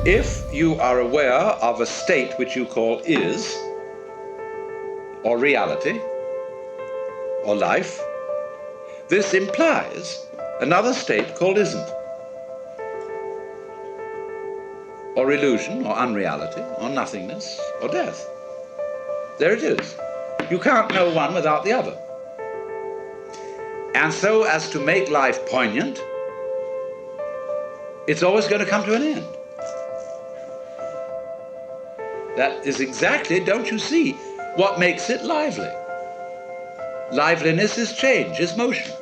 If you are aware of a state which you call is, or reality, or life, this implies another state called isn't, or illusion, or unreality, or nothingness, or death. There it is. You can't know one without the other. And so as to make life poignant, it's always going to come to an end. That is exactly, don't you see, what makes it lively. Liveliness is change, is motion.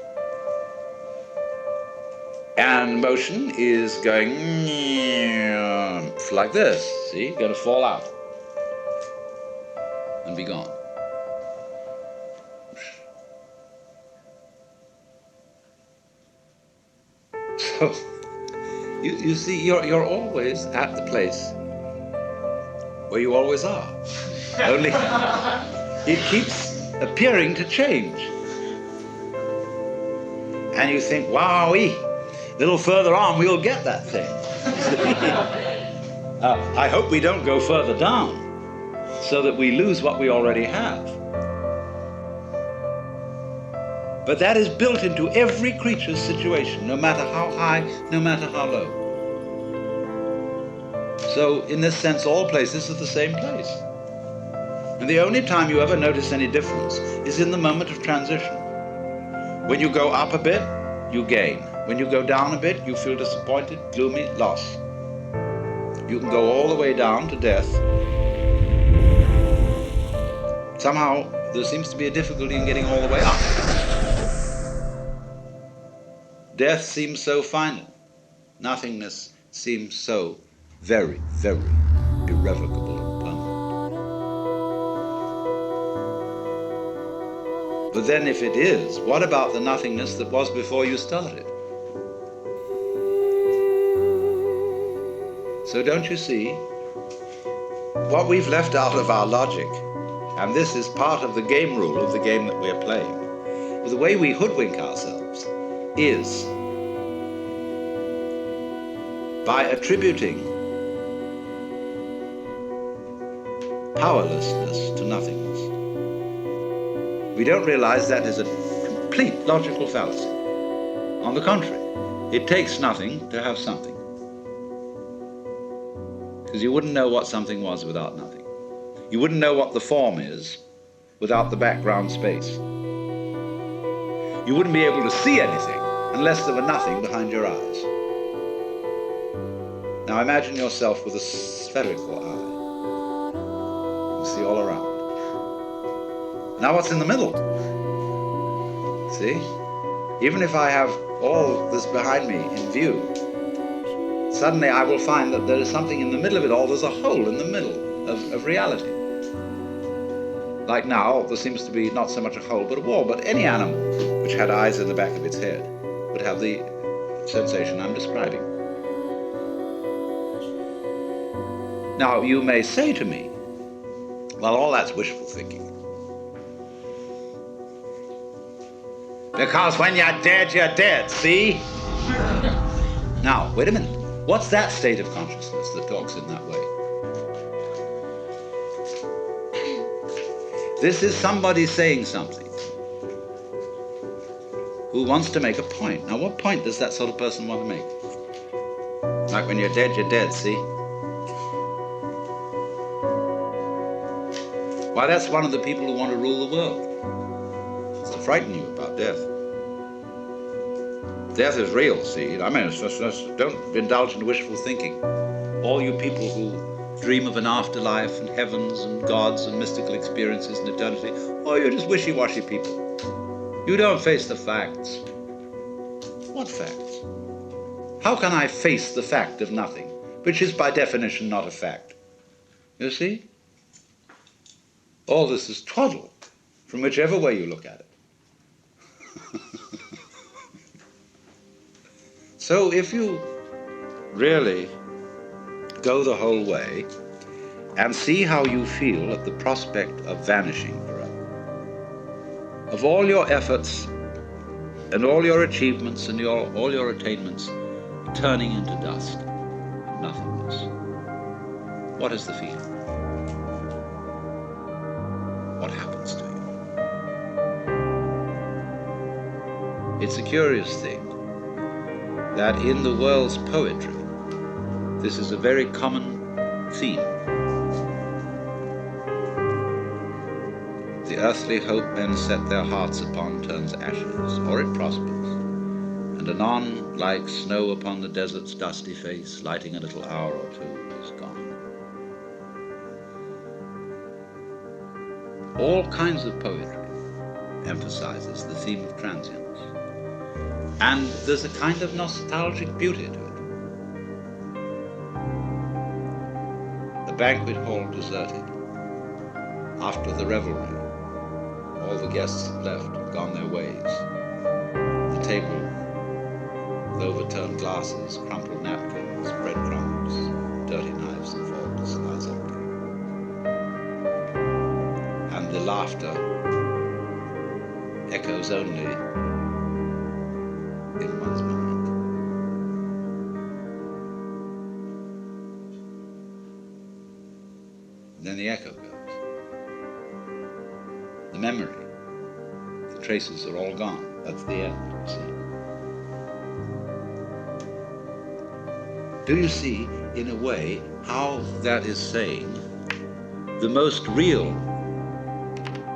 And motion is going like this, see, going to fall out and be gone. So, you see, you're always at the place where you always are. Only it keeps appearing to change. And you think, wowee, a little further on we'll get that thing. I hope we don't go further down so that we lose what we already have. But that is built into every creature's situation, no matter how high, no matter how low. So in this sense, all places are the same place. And the only time you ever notice any difference is in the moment of transition. When you go up a bit, you gain. When you go down a bit, you feel disappointed, gloomy, loss. You can go all the way down to death. Somehow, there seems to be a difficulty in getting all the way up. Death seems so final. Nothingness seems so very, very irrevocable and permanent. But then if it is, what about the nothingness that was before you started? So don't you see, what we've left out of our logic, and this is part of the game rule of the game that we're playing, the way we hoodwink ourselves is by attributing powerlessness to nothingness. We don't realize that is a complete logical fallacy. On the contrary, it takes nothing to have something. Because you wouldn't know what something was without nothing. You wouldn't know what the form is without the background space. You wouldn't be able to see anything unless there were nothing behind your eyes. Now imagine yourself with a spherical eye. You see all around. Now what's in the middle? See? Even if I have all this behind me in view, suddenly I will find that there is something in the middle of it all. There's a hole in the middle of reality. Like now, there seems to be not so much a hole but a wall, but any animal which had eyes in the back of its head would have the sensation I'm describing. Now, you may say to me, well, all that's wishful thinking. Because when you're dead, see? Now, wait a minute. What's that state of consciousness that talks in that way? This is somebody saying something who wants to make a point. Now, what point does that sort of person want to make? Like when you're dead, see? Why, that's one of the people who want to rule the world. It's to frighten you about death. Death is real, see? I mean, don't indulge in wishful thinking. All you people who dream of an afterlife and heavens and gods and mystical experiences and eternity, oh, you're just wishy-washy people. You don't face the facts. What facts? How can I face the fact of nothing, which is by definition not a fact? You see? All this is twaddle, from whichever way you look at it. So if you really go the whole way and see how you feel at the prospect of vanishing forever, of all your efforts and all your achievements and all your attainments turning into dust, nothingness. what is the feeling? What happens to you? It's a curious thing that in the world's poetry, this is a very common theme. The earthly hope men set their hearts upon turns ashes, or it prospers, and anon, like snow upon the desert's dusty face, lighting a little hour or two, is gone. All kinds of poetry emphasizes the theme of transience, and there's a kind of nostalgic beauty to it. The banquet hall deserted. After the revelry, all the guests have left and gone their ways. The table with overturned glasses, crumpled napkins, breadcrumbs, dirty knives and forks lies empty. And the laughter echoes only in one's mind. And then the echo goes. The memory, the traces are all gone. That's the end, you see. Do you see, in a way, how that is saying the most real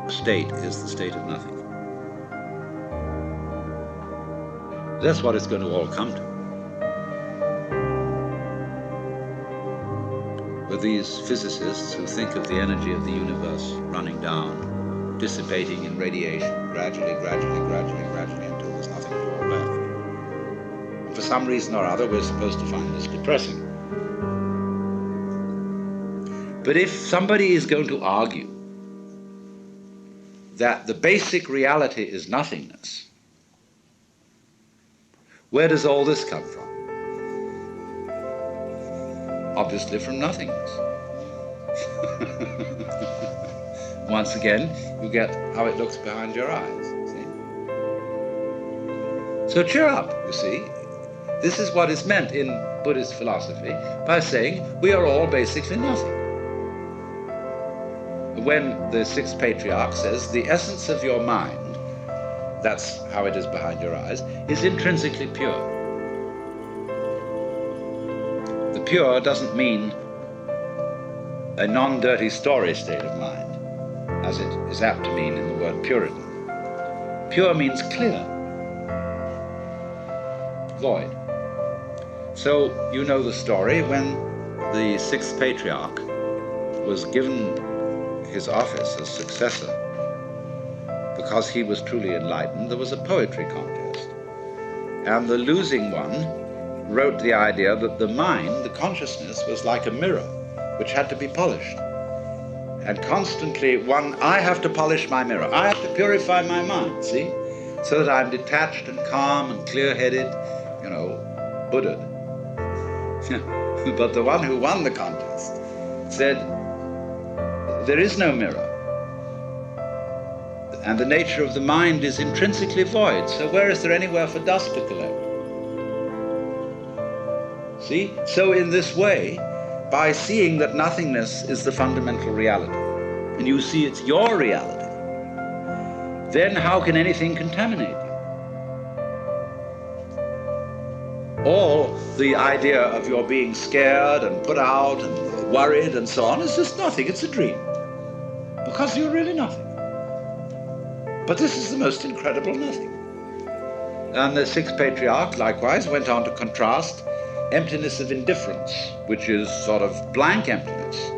state is the state of nothing? That's what it's going to all come to. With these physicists who think of the energy of the universe running down, dissipating in radiation, gradually, until there's nothing at all left. And for some reason or other, we're supposed to find this depressing. But if somebody is going to argue that the basic reality is nothingness, where does all this come from? Obviously from nothingness. Once again, you get how it looks behind your eyes, see? So cheer up, you see. This is what is meant in Buddhist philosophy by saying we are all basically nothing. When the sixth patriarch says the essence of your mind, that's how it is behind your eyes, is intrinsically pure. The pure doesn't mean a non-dirty story state of mind, as it is apt to mean in the word Puritan. Pure means clear, void. So you know the story when the sixth patriarch was given his office as successor. Because he was truly enlightened, there was a poetry contest. And the losing one wrote the idea that the mind, the consciousness, was like a mirror which had to be polished. And constantly I have to polish my mirror. I have to purify my mind, see? So that I'm detached and calm and clear-headed, Buddha. But the one who won the contest said, there is no mirror. And the nature of the mind is intrinsically void. So where is there anywhere for dust to collect? See? So in this way, by seeing that nothingness is the fundamental reality, and you see it's your reality, then how can anything contaminate you? All the idea of your being scared and put out and worried and so on is just nothing. It's a dream. Because you're really nothing. But this is the most incredible nothing. And the sixth patriarch, likewise, went on to contrast emptiness of indifference, which is sort of blank emptiness.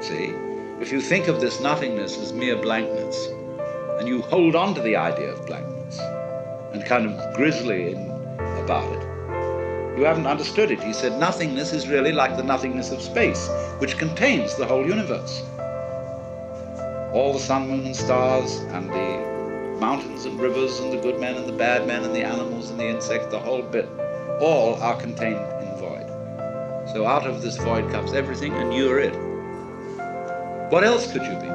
See? If you think of this nothingness as mere blankness, and you hold on to the idea of blankness, and kind of grisly about it, you haven't understood it. He said nothingness is really like the nothingness of space, which contains the whole universe. All the sun, moon, and stars, and the mountains and rivers, and the good men and the bad men, and the animals and the insects, the whole bit, all are contained in void. So out of this void comes everything, and you're it. What else could you be?